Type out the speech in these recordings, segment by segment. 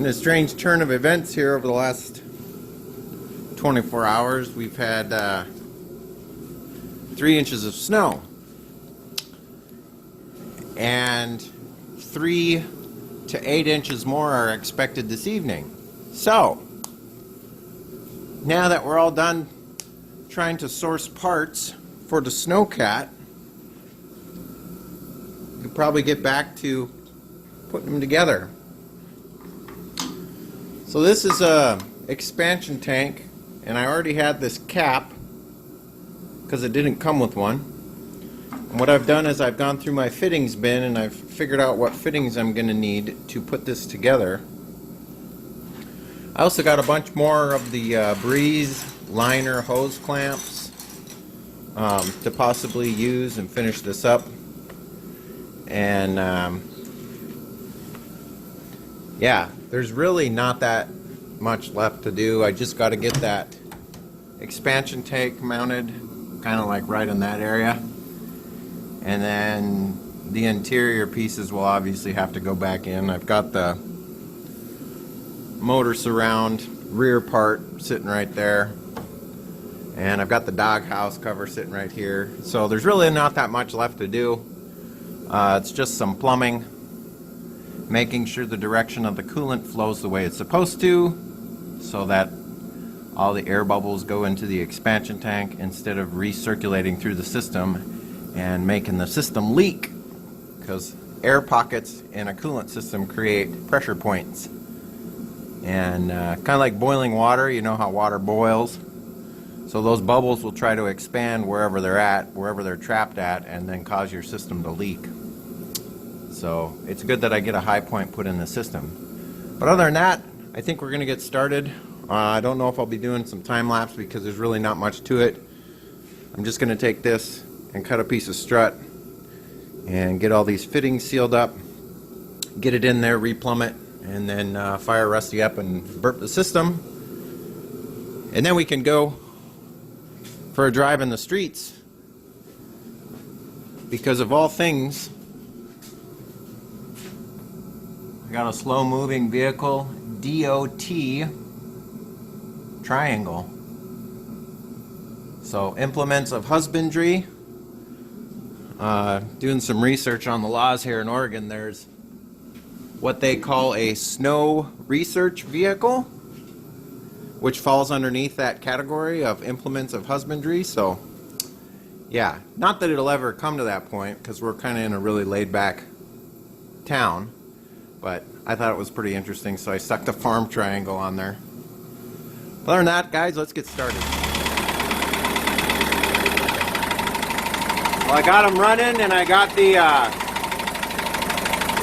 In a strange turn of events here over the last 24 hours, we've had 3 inches of snow. And 3 to 8 inches more are expected this evening. So, now that we're all done trying to source parts for the snowcat, we could probably get back to putting them together. So this is a expansion tank, and I already had this cap because it didn't come with one. And what I've done is I've gone through my fittings bin and I've figured out what fittings I'm going to need to put this together. I also got a bunch more of the Breeze liner hose clamps to possibly use and finish this up. And yeah, there's really not that much left to do. I just got to get that expansion tank mounted kind of like right in that area, and then the interior pieces will obviously have to go back in. I've got the motor surround rear part sitting right there, and I've got the doghouse cover sitting right here. So there's really not that much left to do. It's just some plumbing, making sure the direction of the coolant flows the way it's supposed to, so that all the air bubbles go into the expansion tank instead of recirculating through the system and making the system leak, because air pockets in a coolant system create pressure points. And kind of like boiling water, you know how water boils? So those bubbles will try to expand wherever they're at, wherever they're trapped at, and then cause your system to leak. So it's good that I get a high point put in the system. But other than that, I think we're going to get started. I don't know if I'll be doing some time lapse because there's really not much to it. I'm just going to take this and cut a piece of strut and get all these fittings sealed up, get it in there, replumb it, and then fire Rusty up and burp the system. And then we can go for a drive in the streets, because of all things, I got a slow moving vehicle DOT triangle. So implements of husbandry, doing some research on the laws here in Oregon, there's what they call a snow research vehicle, which falls underneath that category of implements of husbandry. So yeah, not that it'll ever come to that point because we're kind of in a really laid back town, but I thought it was pretty interesting, so I stuck the farm triangle on there. Other than that, guys, let's get started. Well, I got them running and I got the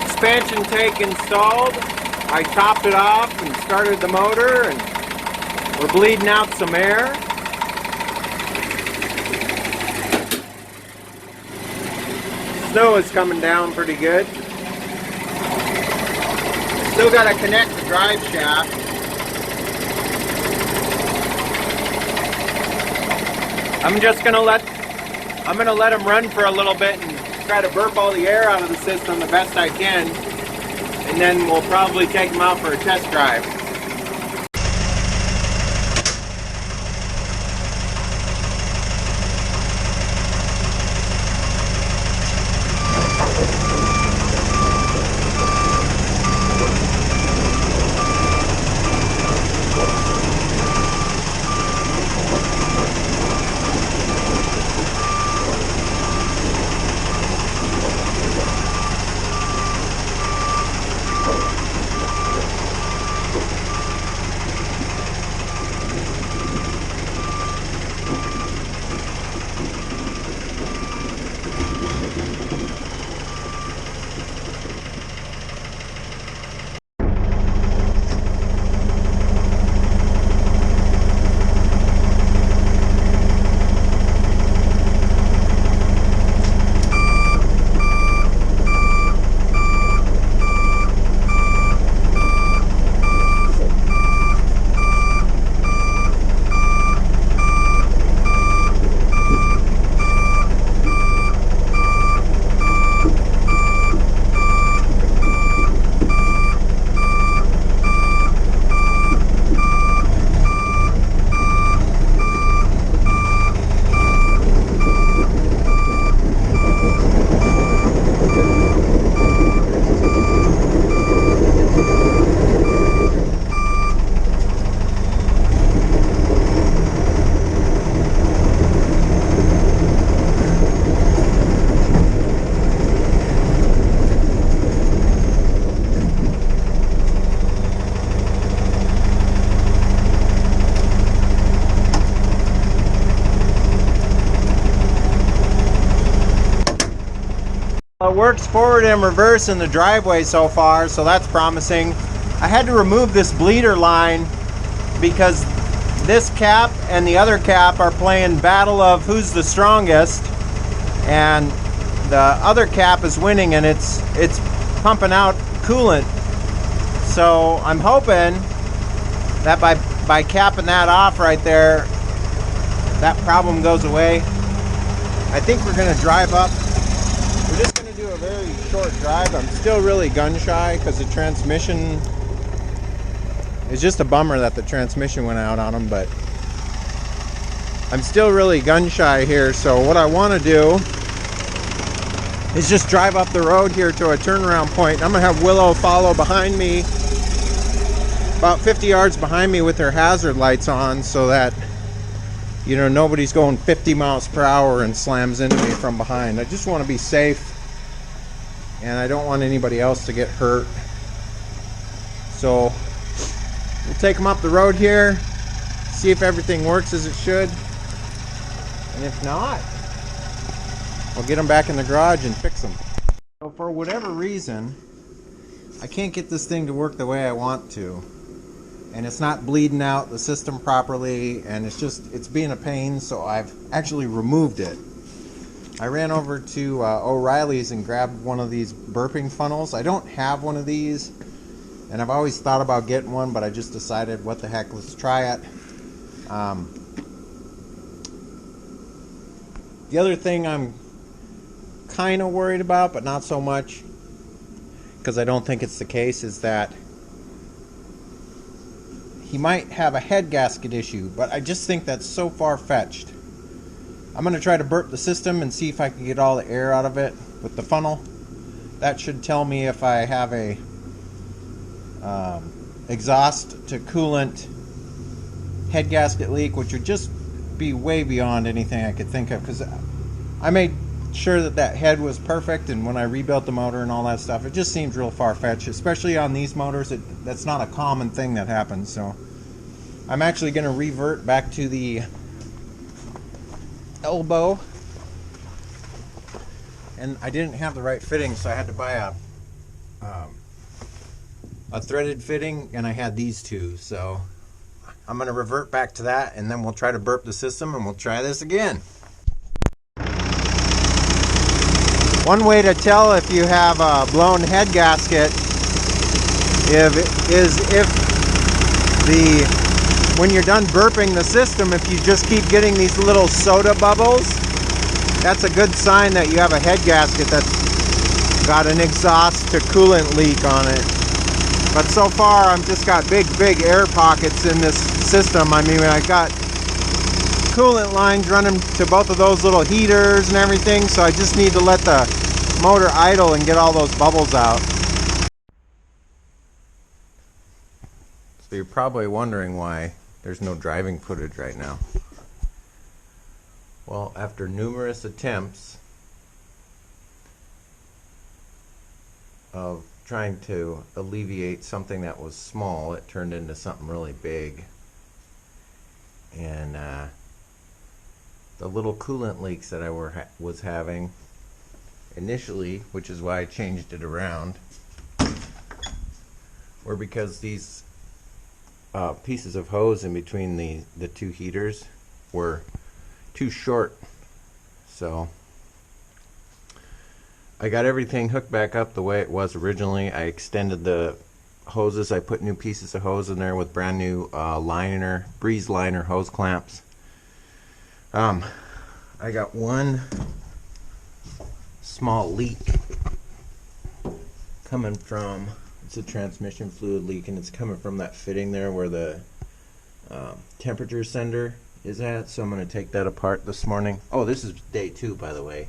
expansion tank installed. I topped it off and started the motor, and we're bleeding out some air. Snow is coming down pretty good. Still got to connect the drive shaft. I'm gonna let them run for a little bit and try to burp all the air out of the system the best I can, and then we'll probably take them out for a test drive. works forward and reverse in the driveway so far, so that's promising. I had to remove this bleeder line because this cap and the other cap are playing battle of who's the strongest, and the other cap is winning, and it's pumping out coolant. So I'm hoping that by capping that off right there, that problem goes away. I think we're going to drive up. We're just going to do a very short drive. I'm still really gun shy because the transmission, it's just a bummer that the transmission went out on them, but I'm still really gun shy here. So what I want to do is just drive up the road here to a turnaround point. I'm going to have Willow follow behind me, about 50 yards behind me with her hazard lights on, so that, you know, nobody's going 50 miles per hour and slams into me from behind. I just want to be safe, and I don't want anybody else to get hurt. So we'll take them up the road here, see if everything works as it should, and if not, we'll get them back in the garage and fix them. So for whatever reason, I can't get this thing to work the way I want to, and it's not bleeding out the system properly, and it's being a pain. So I've actually removed it. I ran over to O'Reilly's and grabbed one of these burping funnels. I don't have one of these, and I've always thought about getting one, but I just decided, what the heck, let's try it. The other thing I'm kind of worried about, but not so much, because I don't think it's the case, is that he might have a head gasket issue, but I just think that's so far-fetched. I'm going to try to burp the system and see if I can get all the air out of it with the funnel. That should tell me if I have a exhaust to coolant head gasket leak, which would just be way beyond anything I could think of, because I made sure that head was perfect, and when I rebuilt the motor and all that stuff, it just seems real far-fetched, especially on these motors. That's not a common thing that happens. So I'm actually going to revert back to the elbow, and I didn't have the right fitting, so I had to buy a threaded fitting, and I had these two. So I'm going to revert back to that, and then we'll try to burp the system, and we'll try this again. One way to tell if you have a blown head gasket is if when you're done burping the system, if you just keep getting these little soda bubbles, that's a good sign that you have a head gasket that's got an exhaust to coolant leak on it. But so far, I've just got big air pockets in this system. I mean, I got coolant lines running to both of those little heaters and everything, so I just need to let the motor idle and get all those bubbles out. So you're probably wondering why there's no driving footage right now. Well, after numerous attempts of trying to alleviate something that was small, it turned into something really big. And the little coolant leaks that I was having initially, which is why I changed it around, were because these pieces of hose in between the two heaters were too short. So I got everything hooked back up the way it was originally. I extended the hoses. I put new pieces of hose in there with brand new breeze liner hose clamps. I got one small leak coming from, it's a transmission fluid leak, and it's coming from that fitting there where the temperature sender is at. So I'm going to take that apart this morning. Oh, this is day 2, by the way.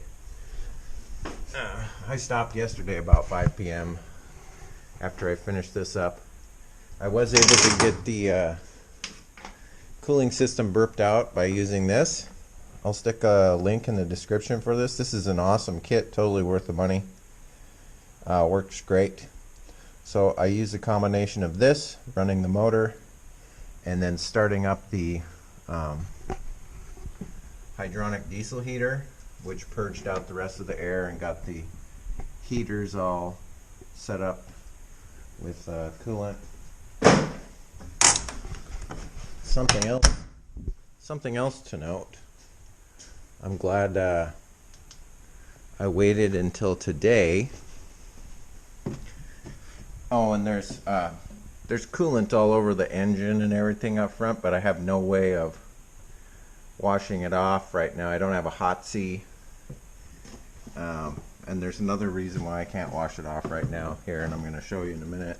I stopped yesterday about 5 p.m. after I finished this up. I was able to get the cooling system burped out by using this. I'll stick a link in the description for this. This is an awesome kit, totally worth the money. Works great. So I use a combination of this, running the motor, and then starting up the hydronic diesel heater, which purged out the rest of the air and got the heater's all set up with coolant. Something else to note. I'm glad I waited until today. Oh, and there's coolant all over the engine and everything up front, but I have no way of washing it off right now. I don't have a hot see. And there's another reason why I can't wash it off right now here, and I'm going to show you in a minute.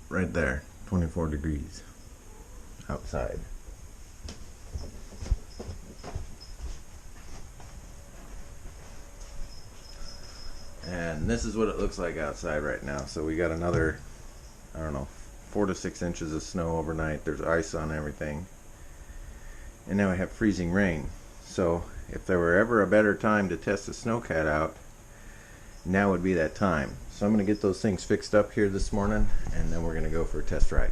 Right there, 24 degrees outside. And this is what it looks like outside right now. So we got another, I don't know, 4 to 6 inches of snow overnight. There's ice on everything. And now we have freezing rain. So if there were ever a better time to test the snowcat out, now would be that time. So I'm going to get those things fixed up here this morning, and then we're going to go for a test ride.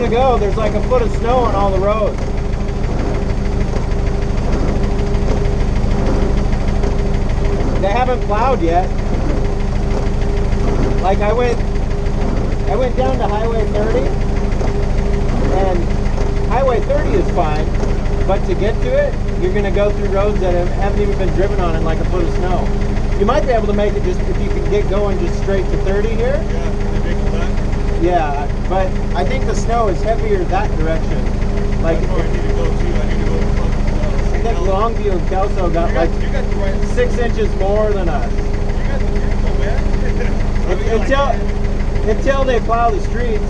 to go, there's like a foot of snow on all the roads. They haven't plowed yet. Like I went down to Highway 30, and Highway 30 is fine, but to get to it, you're going to go through roads that haven't even been driven on in like a foot of snow. You might be able to make it just if you can get going just straight to 30 here. Yeah, they make it left. Yeah, but I think the snow is heavier that direction. Like, that's where I need to go to. I need to go to I think Longview and Kelso got like you got the right 6 inches more than us. You got the vehicle, man. Until they plow the streets.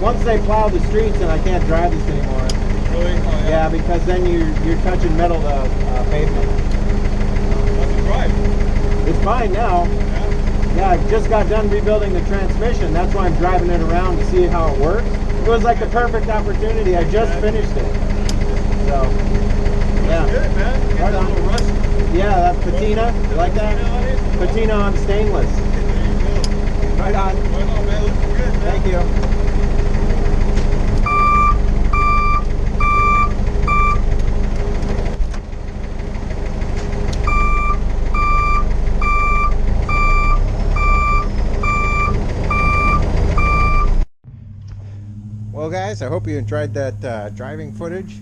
Once they plow the streets, and I can't drive this anymore. Really? Oh, yeah. Yeah, because then you're touching metal to pavement. How's it drive? It's fine now. Yeah. Yeah, I just got done rebuilding the transmission. That's why I'm driving it around to see how it works. It was like the perfect opportunity. I just finished it. So, yeah. Good, man. You got a little rusty. Yeah, that patina. You like that? Patina on stainless. There you go. Right on. Right on, man. Looking good, man. Thank you. Well guys, I hope you enjoyed that driving footage.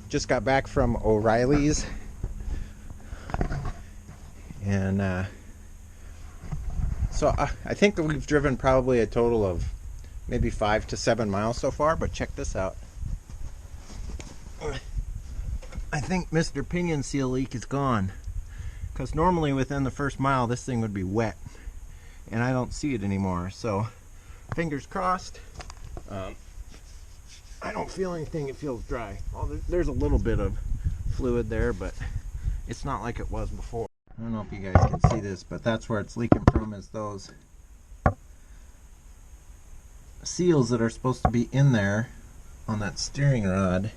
Just got back from O'Reilly's, and so I think that we've driven probably a total of maybe 5 to 7 miles so far, but check this out. I think Mr. Pinion seal leak is gone, because normally within the first mile this thing would be wet, and I don't see it anymore, so fingers crossed. I don't feel anything, it feels dry. Well, there's a little bit of fluid there, but it's not like it was before. I don't know if you guys can see this, but that's where it's leaking from, is those seals that are supposed to be in there on that steering rod.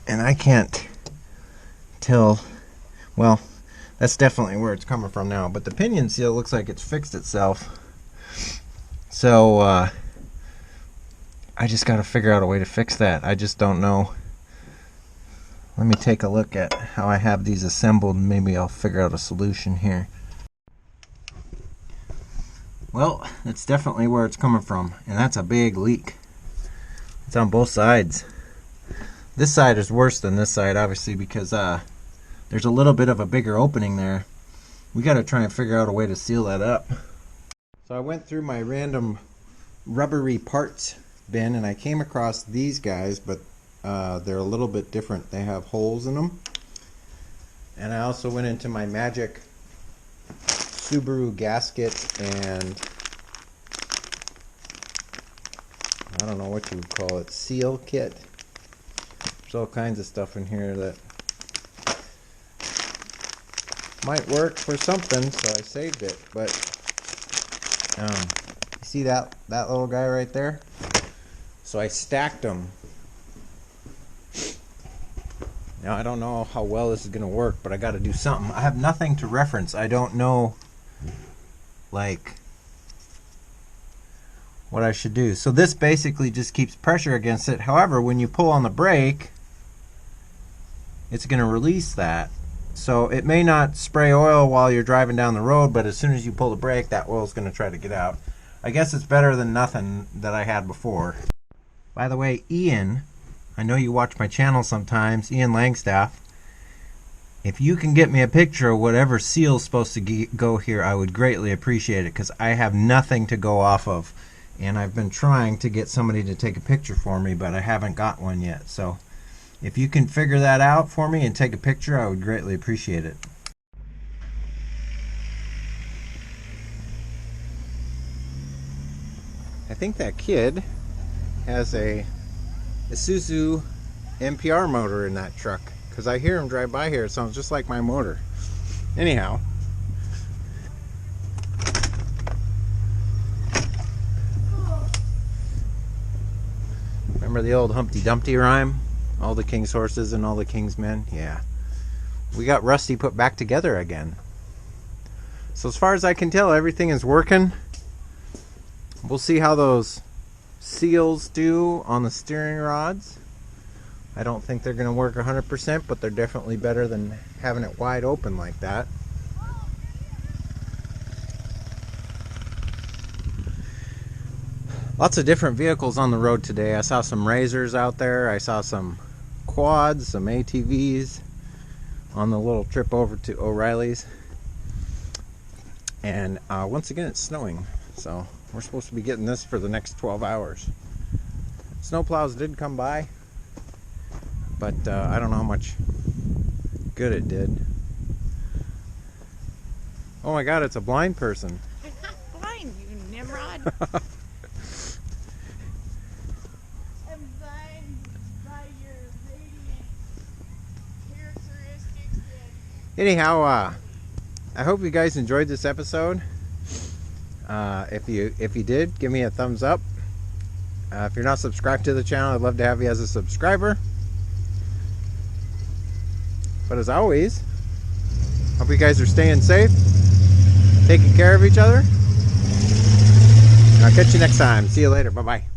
And I can't tell, well, that's definitely where it's coming from now, but the pinion seal looks like it's fixed itself. So I just got to figure out a way to fix that. I just don't know. Let me take a look at how I have these assembled, and maybe I'll figure out a solution here. Well, that's definitely where it's coming from, and that's a big leak. It's on both sides. This side is worse than this side, obviously, because there's a little bit of a bigger opening there. We got to try and figure out a way to seal that up. So I went through my random rubbery parts bin, and I came across these guys, but they're a little bit different. They have holes in them. And I also went into my Magic Subaru gasket, and I don't know what you would call it, seal kit. There's all kinds of stuff in here that might work for something, so I saved it. But you see that little guy right there? So I stacked them. Now I don't know how well this is going to work, but I got to do something. I have nothing to reference. I don't know like what I should do. So this basically just keeps pressure against it. However, when you pull on the brake, it's going to release that. So it may not spray oil while you're driving down the road, but as soon as you pull the brake, that oil is going to try to get out. I guess it's better than nothing that I had before. By the way, Ian, I know you watch my channel sometimes, Ian Langstaff. If you can get me a picture of whatever seal's supposed to go here, I would greatly appreciate it, because I have nothing to go off of. And I've been trying to get somebody to take a picture for me, but I haven't got one yet. So if you can figure that out for me and take a picture, I would greatly appreciate it. I think that kid has a Isuzu NPR motor in that truck, because I hear him drive by here. It sounds just like my motor. Anyhow, remember the old Humpty Dumpty rhyme? All the king's horses and all the king's men? Yeah. We got Rusty put back together again. So as far as I can tell, everything is working. We'll see how those seals do on the steering rods. I don't think they're going to work 100%, but they're definitely better than having it wide open like that. Lots of different vehicles on the road today. I saw some Razors out there. I saw some quads, some ATVs on the little trip over to O'Reilly's. And once again, it's snowing. So we're supposed to be getting this for the next 12 hours. Snowplows did come by, but I don't know how much good it did. Oh my God, it's a blind person. I'm not blind, you Nimrod. I'm blind by your radiant characteristics. Anyhow, I hope you guys enjoyed this episode. If you did, give me a thumbs up. If you're not subscribed to the channel, I'd love to have you as a subscriber. But as always, hope you guys are staying safe, taking care of each other. And I'll catch you next time. See you later. Bye-bye.